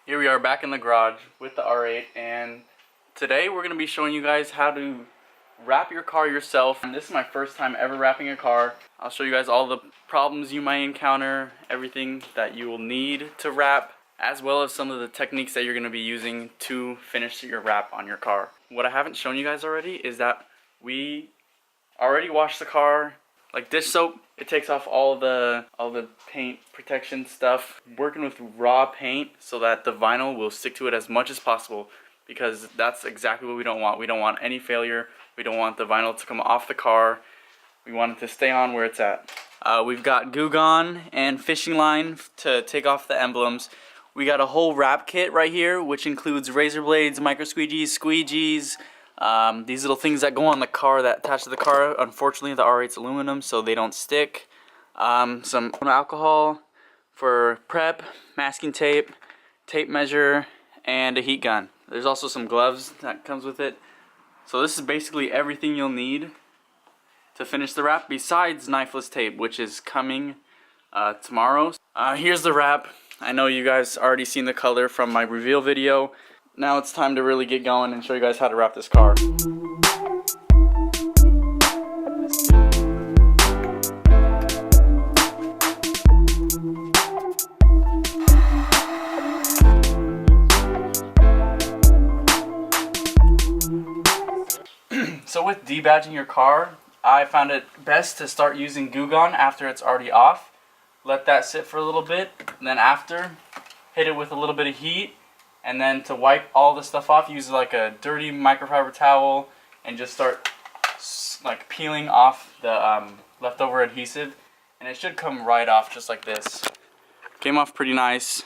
Here we are back in the garage with the R8, and today we're going to be showing you guys how to wrap your car yourself. And this is my first time ever wrapping a car. I'll show you guys all the problems you might encounter, everything that you will need to wrap, as well as some of the techniques that you're going to be using to finish your wrap on your car. What I haven't shown you guys already is that we already washed the car. Like dish soap, it takes off all the paint protection stuff. Working with raw paint so that the vinyl will stick to it as much as possible, because that's exactly what we don't want. We don't want any failure. We don't want the vinyl to come off the car. We want it to stay on where it's at. We've got Goo Gone and fishing line to take off the emblems. We got a whole wrap kit right here, which includes razor blades, micro squeegees, squeegees. These little things that go on the car that attach to the car. Unfortunately, the R8's aluminum, so they don't stick. Some alcohol for prep, masking tape, tape measure, and a heat gun. There's also some gloves that comes with it. So this is basically everything you'll need to finish the wrap, besides knifeless tape, which is coming tomorrow. Here's the wrap. I know you guys already seen the color from my reveal video. Now it's time to really get going and show you guys how to wrap this car. So with debadging your car, I found it best to start using Goo Gone after it's already off. Let that sit for a little bit, and then after, hit it with a little bit of heat. And then to wipe all the stuff off, use like a dirty microfiber towel and just start like peeling off the leftover adhesive. And it should come right off just like this. Came off pretty nice.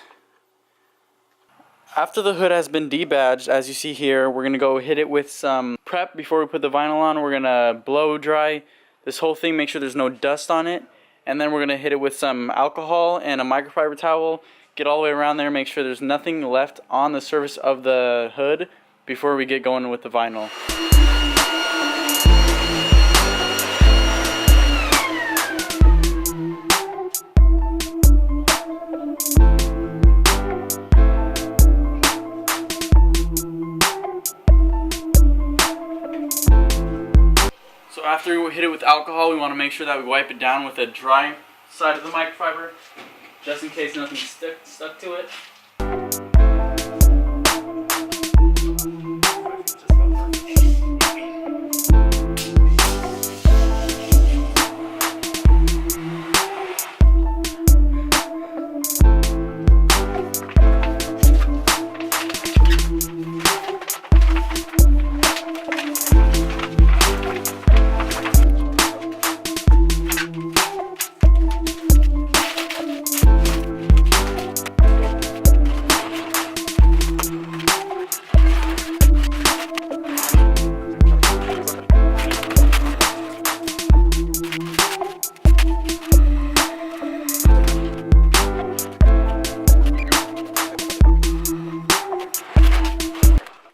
After the hood has been debadged, as you see here, we're going to go hit it with some prep before we put the vinyl on. We're going to blow dry this whole thing, make sure there's no dust on it. And then we're going to hit it with some alcohol and a microfiber towel. Get all the way around there, make sure there's nothing left on the surface of the hood before we get going with the vinyl. So after we hit it with alcohol, we want to make sure that we wipe it down with a dry side of the microfiber, just in case nothing stuck to it.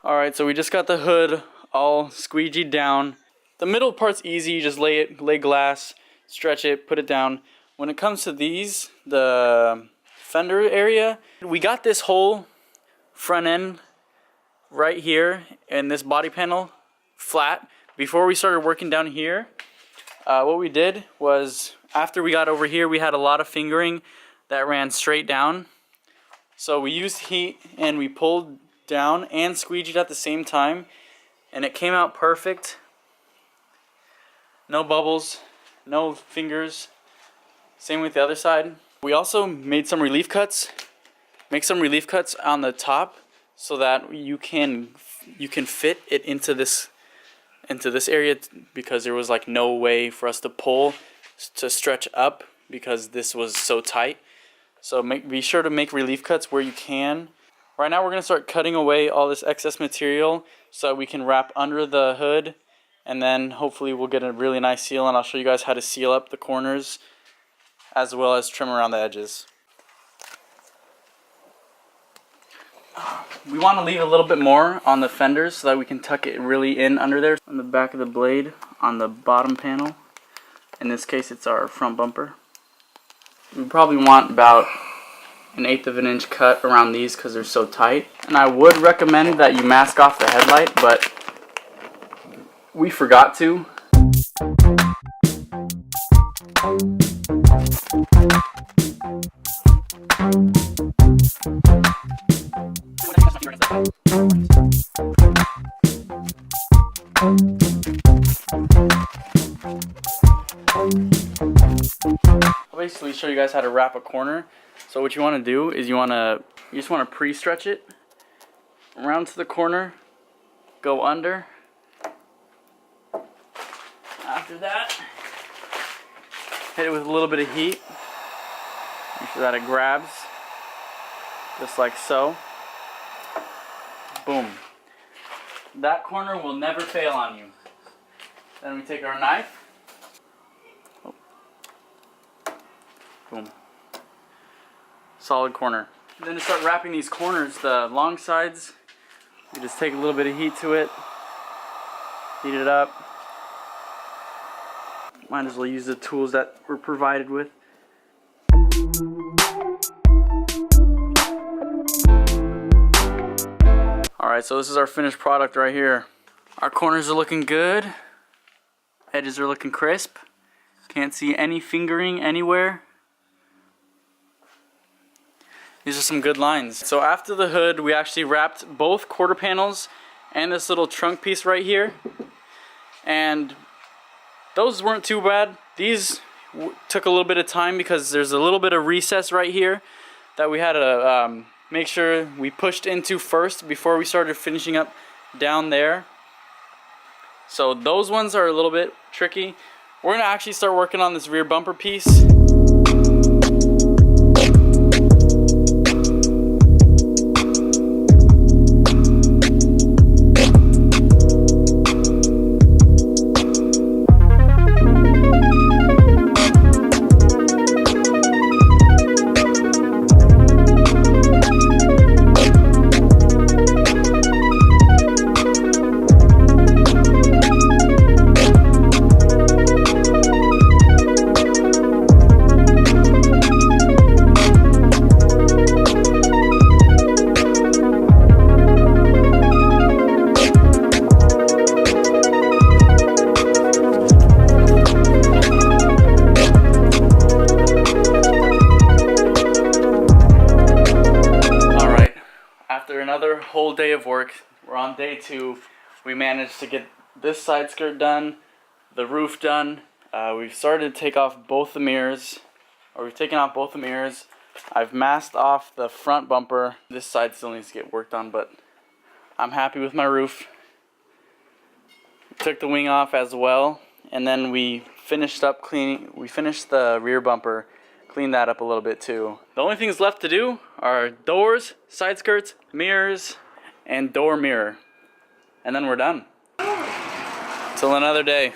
Alright, so we just got the hood all squeegeed down. The middle part's easy, you just lay glass, stretch it, put it down. When it comes to these, the fender area, we got this whole front end right here and this body panel flat. Before we started working down here, what we did was, after we got over here, we had a lot of fingering that ran straight down. So we used heat and we pulled down and squeegeed at the same time, and it came out perfect. No bubbles, no fingers. Same with the other side. We also made some relief cuts. Make some relief cuts on the top so that you can fit it into this area, because there was like no way for us to pull to stretch up because this was so tight. So be sure to make relief cuts where you can. Right now we're going to start cutting away all this excess material so that we can wrap under the hood, and then hopefully we'll get a really nice seal, and I'll show you guys how to seal up the corners as well as trim around the edges. We want to leave a little bit more on the fenders so that we can tuck it really in under there. On the back of the blade, on the bottom panel, in this case it's our front bumper. We probably want about an 1/8 of an inch cut around these because they're so tight. And I would recommend that you mask off the headlight, but we forgot to. I'll basically show you guys how to wrap a corner. So what you want to do is you just want to pre-stretch it around to the corner, go under. After that, hit it with a little bit of heat. Make sure that it grabs, just like so. Boom. That corner will never fail on you. Then we take our knife. Boom. Solid corner. And then to start wrapping these corners, the long sides, you just take a little bit of heat to it, heat it up. Might as well use the tools that we're provided with. Alright, so this is our finished product right here. Our corners are looking good. Edges are looking crisp. Can't see any fingering anywhere. These are some good lines. So after the hood, we actually wrapped both quarter panels and this little trunk piece right here. And those weren't too bad. These took a little bit of time because there's a little bit of recess right here that we had to make sure we pushed into first before we started finishing up down there. So those ones are a little bit tricky. We're gonna actually start working on this rear bumper piece. Another whole day of work. We're on day 2. We managed to get this side skirt done, the roof done. We've started to take off both the mirrors, or we've taken off both the mirrors. I've masked off the front bumper. This side still needs to get worked on, but I'm happy with my roof. Took the wing off as well, and then we finished up cleaning. We finished the rear bumper, cleaned that up a little bit too. The only things left to do are doors, side skirts, mirrors, and door mirror. And then we're done. Till another day.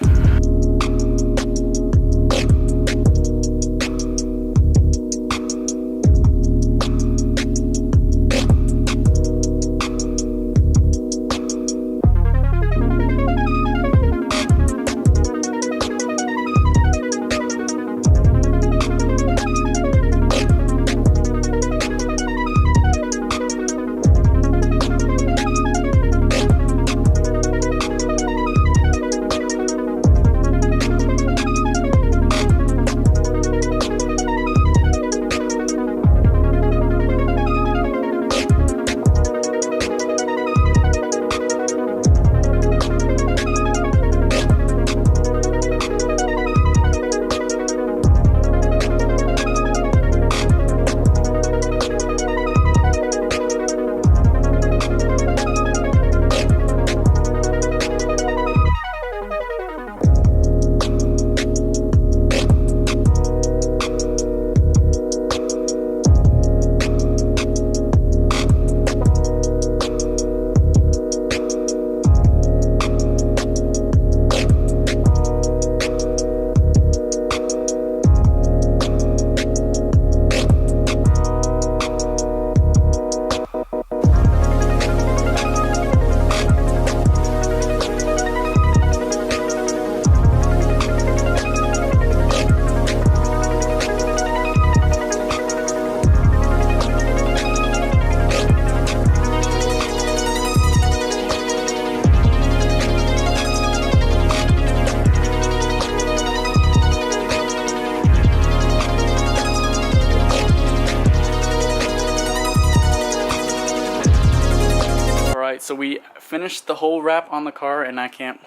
So we finished the whole wrap on the car, and I can't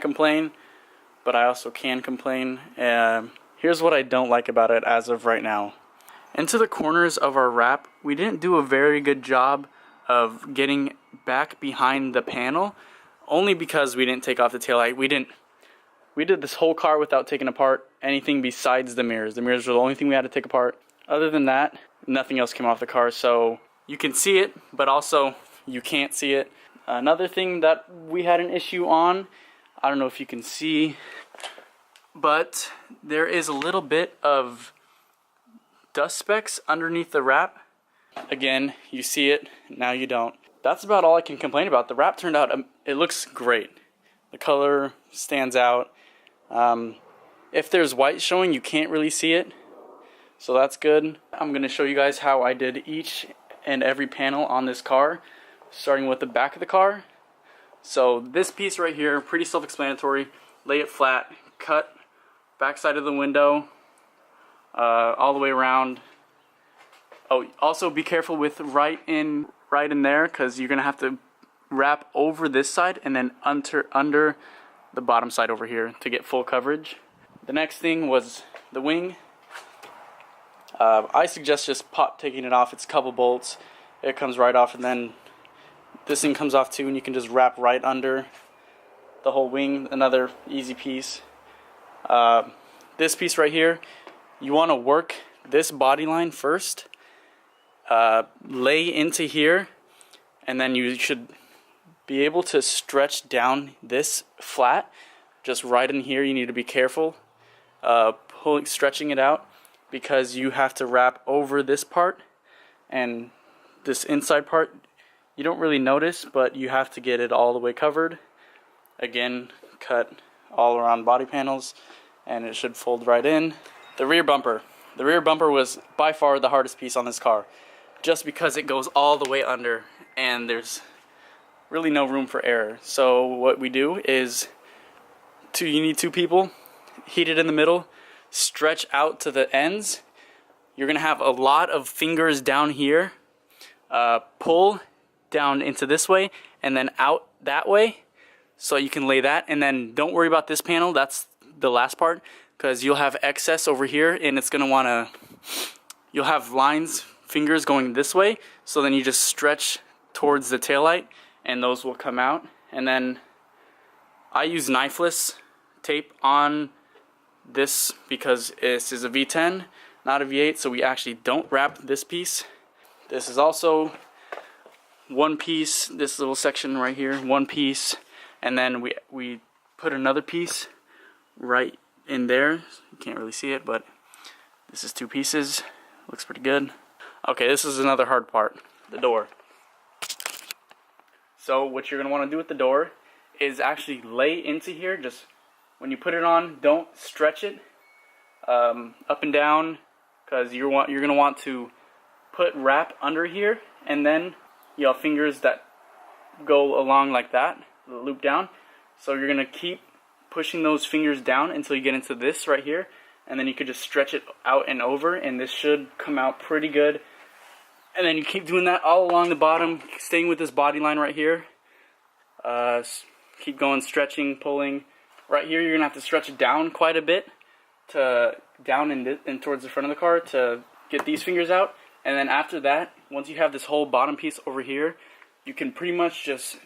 complain, but I also can complain. Here's what I don't like about it as of right now. Into the corners of our wrap, we didn't do a very good job of getting back behind the panel, only because we didn't take off the taillight. We did this whole car without taking apart anything besides the mirrors. The mirrors were the only thing we had to take apart. Other than that, nothing else came off the car, so you can see it, but also you can't see it. Another thing that we had an issue on, I don't know if you can see, but there is a little bit of dust specks underneath the wrap. Again, you see it, now you don't. That's about all I can complain about. The wrap turned out, it looks great. The color stands out. If there's white showing, you can't really see it, so that's good. I'm going to show you guys how I did each and every panel on this car, starting with the back of the car. So this piece right here, pretty self-explanatory. Lay it flat, cut back side of the window all the way around. Oh, also be careful with right in there, because you're gonna have to wrap over this side and then under the bottom side over here to get full coverage. The next thing was the wing. I suggest just taking it off. It's a couple bolts. It comes right off, and then this thing comes off too, and you can just wrap right under the whole wing. Another easy piece. This piece right here, you want to work this body line first, lay into here, and then you should be able to stretch down this flat just right in here. You need to be careful stretching it out, because you have to wrap over this part, and this inside part you don't really notice, but you have to get it all the way covered. Again, cut all around body panels, and it should fold right in. The rear bumper. The rear bumper was by far the hardest piece on this car, just because it goes all the way under and there's really no room for error. So what we do is, you need two people, heat it in the middle, stretch out to the ends. You're gonna have a lot of fingers down here, pull down into this way and then out that way, so you can lay that. And then don't worry about this panel, that's the last part, because you'll have excess over here, and it's gonna you'll have fingers going this way, so then you just stretch towards the taillight and those will come out. And then I use knifeless tape on this because this is a V10, not a V8, so we actually don't wrap this piece. This is also one piece, this little section right here, one piece, and then we put another piece right in there. You can't really see it, but this is two pieces. Looks pretty good. Okay, this is another hard part, the door. So what you're going to want to do with the door is actually lay into here. Just when you put it on, don't stretch it up and down, because you're going to want to put wrap under here, and then you have fingers that go along like that, loop down. So you're going to keep pushing those fingers down until you get into this right here, and then you could just stretch it out and over, and this should come out pretty good. And then you keep doing that all along the bottom, staying with this body line right here. Keep going, stretching, pulling. Right here, you're going to have to stretch it down quite a bit, down and towards the front of the car to get these fingers out. And then after that, once you have this whole bottom piece over here, you can pretty much just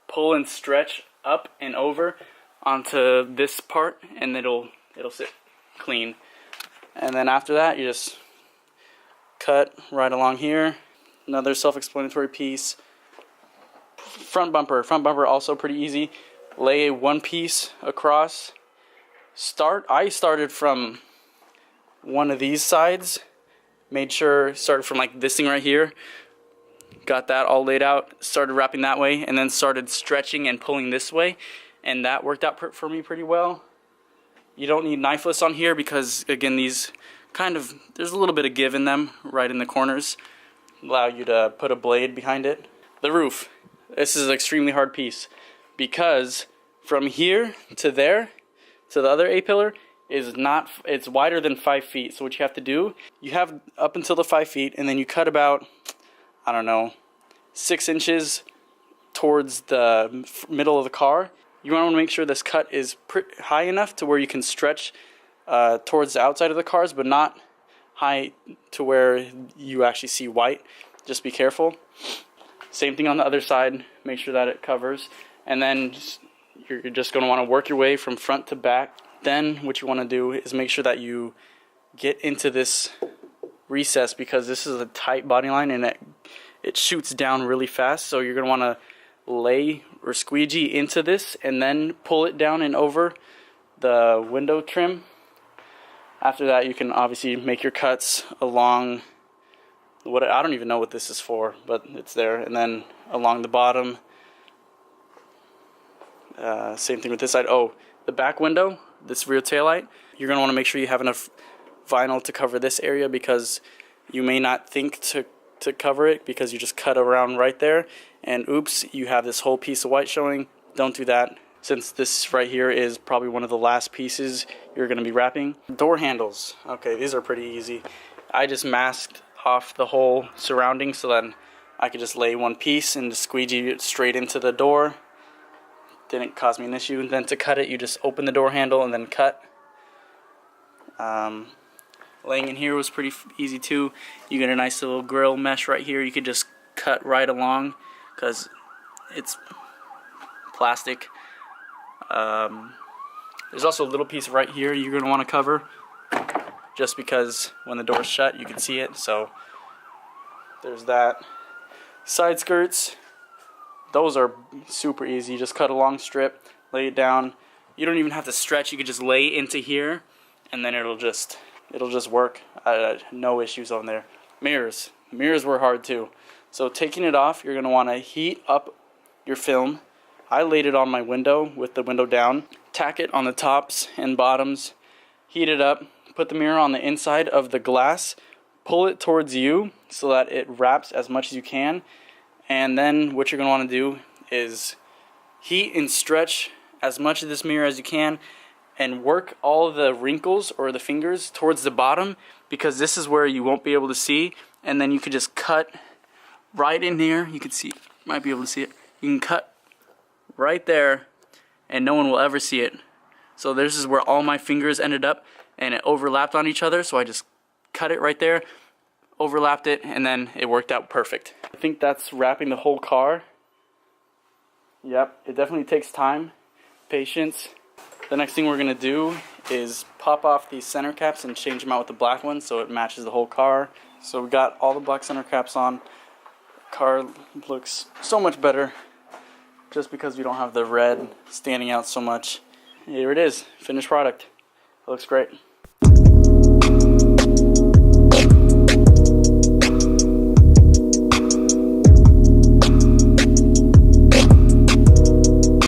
pull and stretch up and over onto this part, and it'll sit clean. And then after that, you just cut right along here. Another self-explanatory piece. Front bumper also pretty easy. Lay one piece across. I started from one of these sides. Started from like this thing right here. Got that all laid out. Started wrapping that way, and then started stretching and pulling this way. And that worked out for me pretty well. You don't need knifeless on here because, again, these there's a little bit of give in them right in the corners. Allow you to put a blade behind it. The roof. This is an extremely hard piece because from here to there, to the other A-pillar, it's wider than 5 feet. So what you have to do, you have up until the 5 feet, and then you cut about, I don't know, 6 inches towards the middle of the car. You want to make sure this cut is high enough to where you can stretch towards the outside of the cars, but not high to where you actually see white. Just be careful. Same thing on the other side. Make sure that it covers. And then you're just going to want to work your way from front to back. Then what you want to do is make sure that you get into this recess, because this is a tight body line and it shoots down really fast. So you're going to want to lay or squeegee into this and then pull it down and over the window trim. After that, you can obviously make your cuts along I don't even know what this is for, but it's there. And then along the bottom, same thing with this side. Oh, the back window, this rear taillight, you're going to want to make sure you have enough vinyl to cover this area, because you may not think to cover it because you just cut around right there, and oops, you have this whole piece of white showing. Don't do that, since this right here is probably one of the last pieces you're going to be wrapping. Door handles. Okay, these are pretty easy. I just masked off the whole surrounding so then I could just lay one piece and just squeegee it straight into the door. Didn't cause me an issue. And then to cut it, you just open the door handle and then cut. Laying in here was pretty easy too. You get a nice little grill mesh right here. You could just cut right along because it's plastic. There's also a little piece right here you're going to want to cover, just because when the door's shut you can see it. So there's that. Side skirts, those are super easy. Just cut a long strip, lay it down. You don't even have to stretch. You could just lay into here and then it'll just work. No issues on there. Mirrors were hard too. So taking it off, you're going to want to heat up your film. I laid it on my window with the window down. Tack it on the tops and bottoms. Heat it up. Put the mirror on the inside of the glass. Pull it towards you so that it wraps as much as you can. And then what you're going to want to do is heat and stretch as much of this mirror as you can, and work all of the wrinkles or the fingers towards the bottom, because this is where you won't be able to see. And then you could just cut right in here. You can see, might be able to see it. You can cut right there and no one will ever see it. So this is where all my fingers ended up, and it overlapped on each other, so I just cut it right there, overlapped it, and then it worked out perfect. I think that's wrapping the whole car. Yep, it definitely takes time, patience. The next thing we're going to do is pop off these center caps and change them out with the black ones so it matches the whole car. So we got all the black center caps on. The car looks so much better just because we don't have the red standing out so much. Here it is, finished product. It looks great.